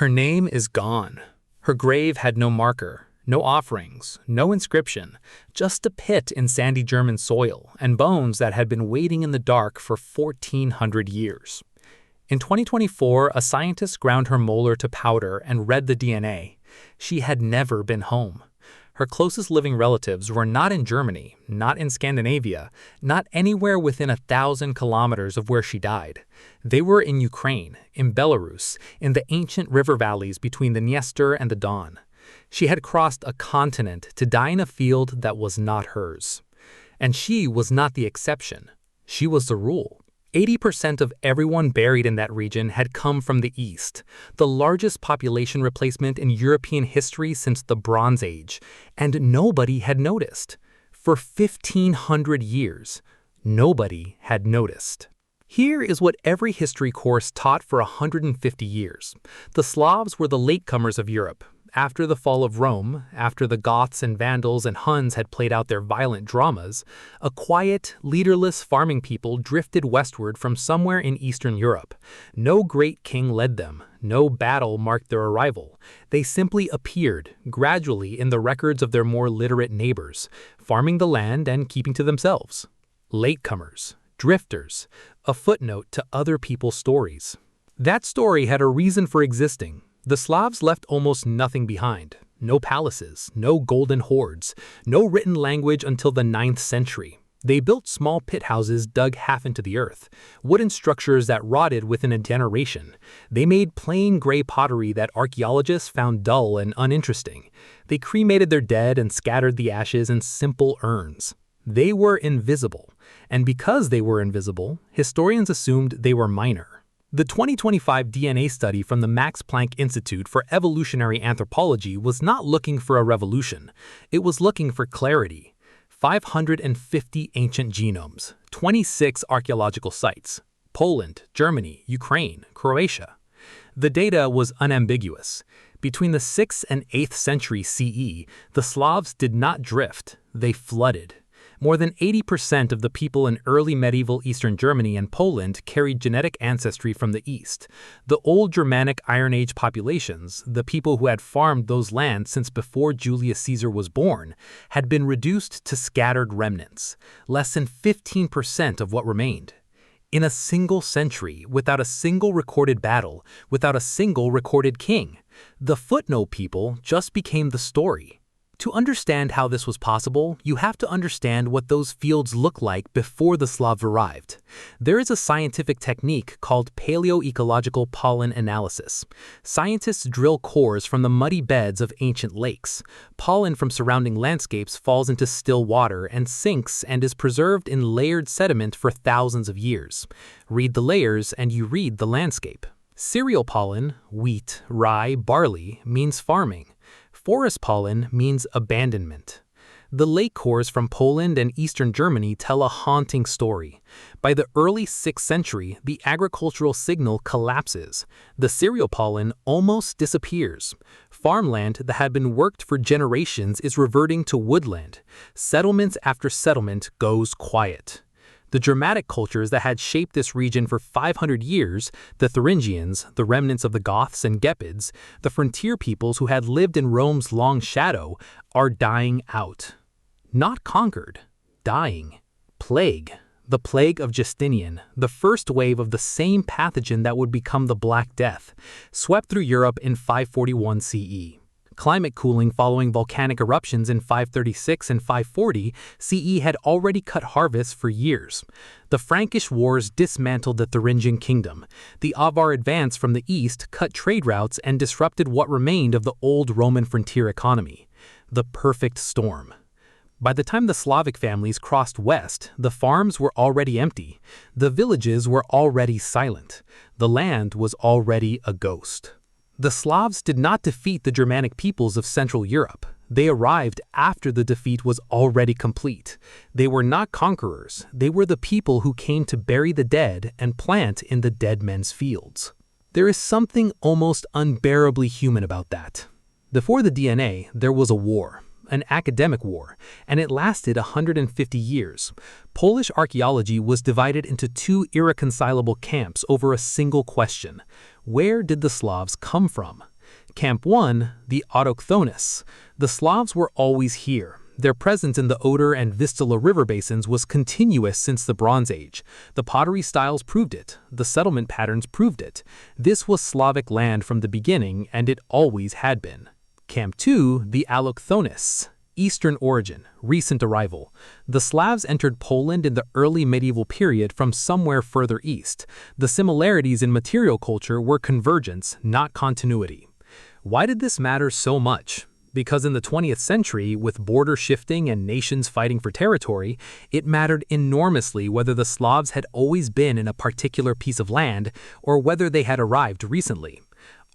Her name is gone. Her grave had no marker, no offerings, no inscription, just a pit in sandy German soil and bones that had been waiting in the dark for 1,400 years. In 2024, a scientist ground her molar to powder and read the DNA. She had never been home. Her closest living relatives were not in Germany, not in Scandinavia, not anywhere within 1,000 kilometers of where she died. They were in Ukraine, in Belarus, in the ancient river valleys between the Dniester and the Don. She had crossed a continent to die in a field that was not hers. And she was not the exception. She was the rule. 80% of everyone buried in that region had come from the East, the largest population replacement in European history since the Bronze Age, and nobody had noticed. For 1,500 years, nobody had noticed. Here is what every history course taught for 150 years. The Slavs were the latecomers of Europe. After the fall of Rome, after the Goths and Vandals and Huns had played out their violent dramas, a quiet, leaderless farming people drifted westward from somewhere in Eastern Europe. No great king led them. No battle marked their arrival. They simply appeared, gradually in the records of their more literate neighbors, farming the land and keeping to themselves. Latecomers, drifters, a footnote to other people's stories. That story had a reason for existing. The Slavs left almost nothing behind. No palaces, no golden hoards, no written language until the 9th century. They built small pit houses dug half into the earth, wooden structures that rotted within a generation. They made plain gray pottery that archaeologists found dull and uninteresting. They cremated their dead and scattered the ashes in simple urns. They were invisible, and because they were invisible, historians assumed they were minor. The 2025 DNA study from the Max Planck Institute for Evolutionary Anthropology was not looking for a revolution. It was looking for clarity. 550 ancient genomes, 26 archaeological sites, Poland, Germany, Ukraine, Croatia. The data was unambiguous. Between the 6th and 8th century CE, the Slavs did not drift, they flooded. More than 80% of the people in early medieval Eastern Germany and Poland carried genetic ancestry from the East. The old Germanic Iron Age populations, the people who had farmed those lands since before Julius Caesar was born, had been reduced to scattered remnants, less than 15% of what remained. In a single century, without a single recorded battle, without a single recorded king, the footnote people just became the story. To understand how this was possible, you have to understand what those fields looked like before the Slavs arrived. There is a scientific technique called Paleoecological pollen analysis. Scientists drill cores from the muddy beds of ancient lakes. Pollen from surrounding landscapes falls into still water and sinks and is preserved in layered sediment for thousands of years. Read the layers and you read the landscape. Cereal pollen, wheat, rye, barley, means farming. Forest pollen means abandonment. The lake cores from Poland and Eastern Germany tell a haunting story. By the early 6th century, the agricultural signal collapses. The cereal pollen almost disappears. Farmland that had been worked for generations is reverting to woodland. Settlements after settlement goes quiet. The Germanic cultures that had shaped this region for 500 years, the Thuringians, the remnants of the Goths and Gepids, the frontier peoples who had lived in Rome's long shadow, are dying out. Not conquered, dying. Plague. The plague of Justinian, the first wave of the same pathogen that would become the Black Death, swept through Europe in 541 CE. Climate cooling following volcanic eruptions in 536 and 540 CE had already cut harvests for years. The Frankish Wars dismantled the Thuringian kingdom. The Avar advance from the east cut trade routes and disrupted what remained of the old Roman frontier economy. The perfect storm. By the time the Slavic families crossed west, the farms were already empty. The villages were already silent. The land was already a ghost. The Slavs did not defeat the Germanic peoples of Central Europe. They arrived after the defeat was already complete. They were not conquerors. They were the people who came to bury the dead and plant in the dead men's fields. There is something almost unbearably human about that. Before the DNA, there was a war. An academic war, and it lasted 150 years. Polish archaeology was divided into two irreconcilable camps over a single question. Where did the Slavs come from? Camp 1, the Autochthonous. The Slavs were always here. Their presence in the Oder and Vistula river basins was continuous since the Bronze Age. The pottery styles proved it. The settlement patterns proved it. This was Slavic land from the beginning, and it always had been. Camp 2, the Allochthonous. Eastern origin, recent arrival. The Slavs entered Poland in the early medieval period from somewhere further east. The similarities in material culture were convergence, not continuity. Why did this matter so much? Because in the 20th century, with border shifting and nations fighting for territory, it mattered enormously whether the Slavs had always been in a particular piece of land or whether they had arrived recently.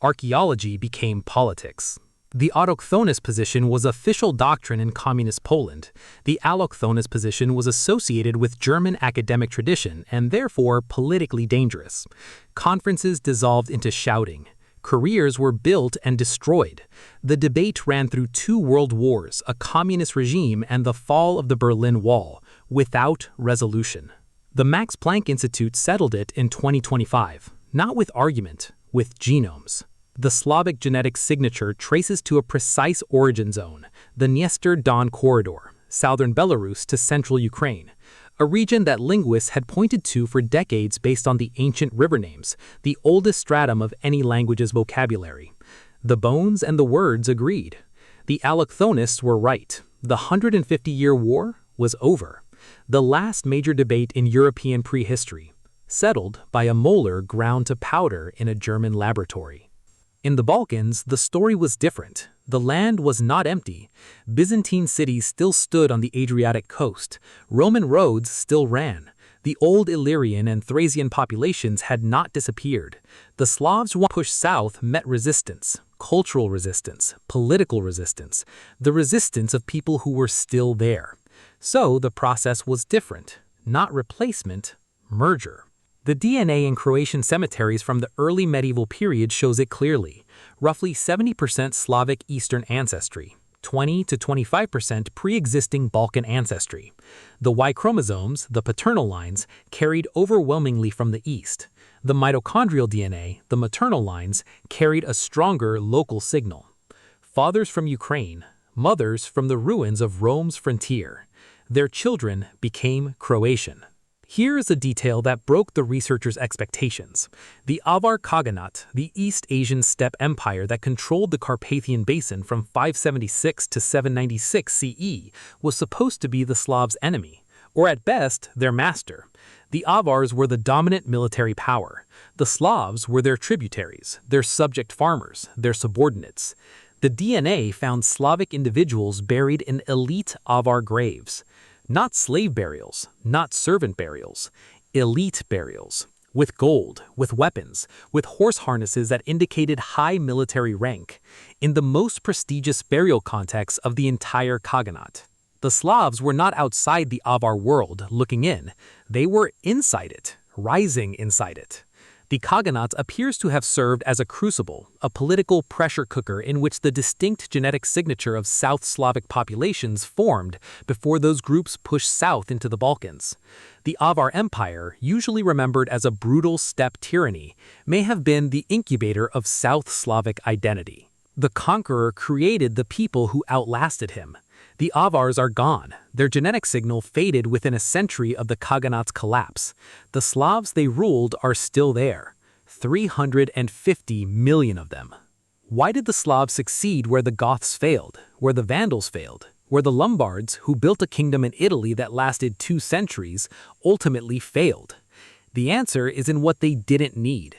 Archaeology became politics. The autochthonous position was official doctrine in communist Poland. The allochthonous position was associated with German academic tradition and therefore politically dangerous. Conferences dissolved into shouting. Careers were built and destroyed. The debate ran through 2 world wars, a communist regime, and the fall of the Berlin Wall, without resolution. The Max Planck Institute settled it in 2025, not with argument, with genomes. The Slavic genetic signature traces to a precise origin zone, the Dniester-Don corridor, southern Belarus to central Ukraine, a region that linguists had pointed to for decades based on the ancient river names, the oldest stratum of any language's vocabulary. The bones and the words agreed. The allochthonists were right. The 150-year war was over. The last major debate in European prehistory, settled by a molar ground to powder in a German laboratory. In the Balkans, the story was different. The land was not empty. Byzantine cities still stood on the Adriatic coast. Roman roads still ran. The old Illyrian and Thracian populations had not disappeared. The Slavs who pushed south met resistance, cultural resistance, political resistance, the resistance of people who were still there. So the process was different, not replacement, merger. The DNA in Croatian cemeteries from the early medieval period shows it clearly. Roughly 70% Slavic Eastern ancestry, 20 to 25% pre-existing Balkan ancestry. The Y chromosomes, the paternal lines, carried overwhelmingly from the East. The mitochondrial DNA, the maternal lines, carried a stronger local signal. Fathers from Ukraine, mothers from the ruins of Rome's frontier. Their children became Croatian. Here is a detail that broke the researchers' expectations. The Avar Khaganate, the East Asian steppe empire that controlled the Carpathian Basin from 576 to 796 CE, was supposed to be the Slavs' enemy, or at best, their master. The Avars were the dominant military power. The Slavs were their tributaries, their subject farmers, their subordinates. The DNA found Slavic individuals buried in elite Avar graves. Not slave burials, not servant burials, elite burials, with gold, with weapons, with horse harnesses that indicated high military rank, in the most prestigious burial context of the entire Khaganate. The Slavs were not outside the Avar world looking in, they were inside it, rising inside it. The Khaganate appears to have served as a crucible, a political pressure cooker in which the distinct genetic signature of South Slavic populations formed before those groups pushed south into the Balkans. The Avar Empire, usually remembered as a brutal steppe tyranny, may have been the incubator of South Slavic identity. The conqueror created the people who outlasted him. The Avars are gone. Their genetic signal faded within a century of the Khaganate's collapse. The Slavs they ruled are still there. 350 million of them. Why did the Slavs succeed where the Goths failed, where the Vandals failed, where the Lombards, who built a kingdom in Italy that lasted 2 centuries, ultimately failed? The answer is in what they didn't need.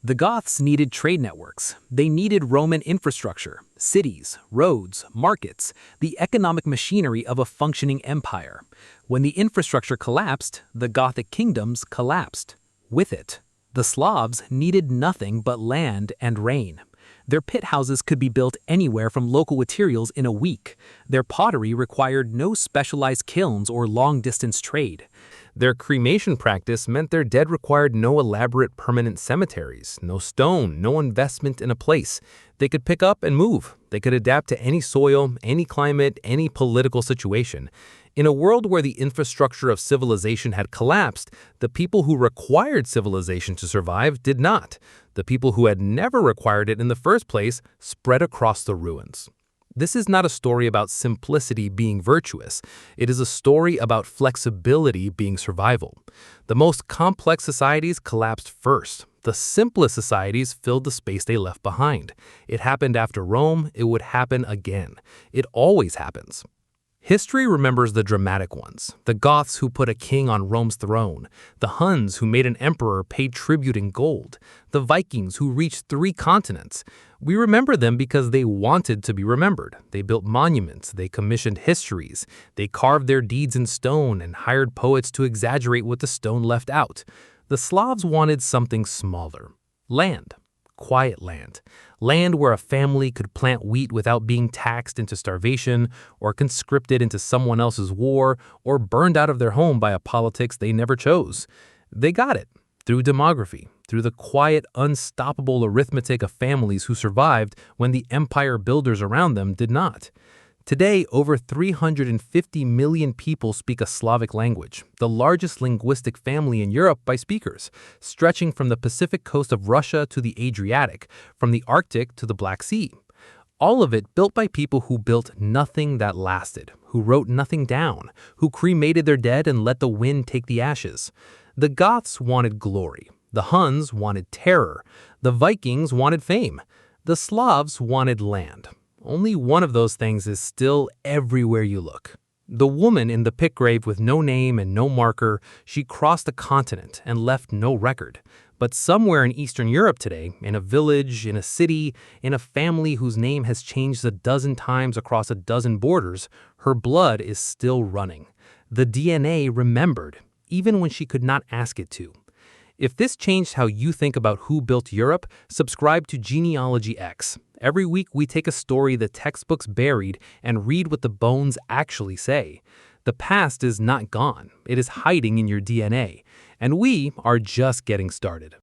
The Goths needed trade networks. They needed Roman infrastructure, cities, roads, markets, the economic machinery of a functioning empire. When the infrastructure collapsed, the Gothic kingdoms collapsed. With it, the Slavs needed nothing but land and rain. Their pit houses could be built anywhere from local materials in a week. Their pottery required no specialized kilns or long-distance trade. Their cremation practice meant their dead required no elaborate permanent cemeteries, no stone, no investment in a place. They could pick up and move. They could adapt to any soil, any climate, any political situation. In a world where the infrastructure of civilization had collapsed, the people who required civilization to survive did not. The people who had never required it in the first place spread across the ruins. This is not a story about simplicity being virtuous. It is a story about flexibility being survival. The most complex societies collapsed first. The simplest societies filled the space they left behind. It happened after Rome. It would happen again. It always happens. History remembers the dramatic ones, the Goths who put a king on Rome's throne, the Huns who made an emperor pay tribute in gold, the Vikings who reached 3 continents. We remember them because they wanted to be remembered. They built monuments, they commissioned histories, they carved their deeds in stone and hired poets to exaggerate what the stone left out. The Slavs wanted something smaller. Land. Quiet land. Land where a family could plant wheat without being taxed into starvation, or conscripted into someone else's war, or burned out of their home by a politics they never chose. They got it through demography, through the quiet, unstoppable arithmetic of families who survived when the empire builders around them did not. Today, over 350 million people speak a Slavic language, the largest linguistic family in Europe by speakers, stretching from the Pacific coast of Russia to the Adriatic, from the Arctic to the Black Sea. All of it built by people who built nothing that lasted, who wrote nothing down, who cremated their dead and let the wind take the ashes. The Goths wanted glory. The Huns wanted terror. The Vikings wanted fame. The Slavs wanted land. Only one of those things is still everywhere you look. The woman in the pit grave with no name and no marker, she crossed a continent and left no record. But somewhere in Eastern Europe today, in a village, in a city, in a family whose name has changed a dozen times across a dozen borders, her blood is still running. The DNA remembered, even when she could not ask it to. If this changed how you think about who built Europe, subscribe to GenealogyX. Every week we take a story the textbooks buried and read what the bones actually say. The past is not gone. It is hiding in your DNA. And we are just getting started.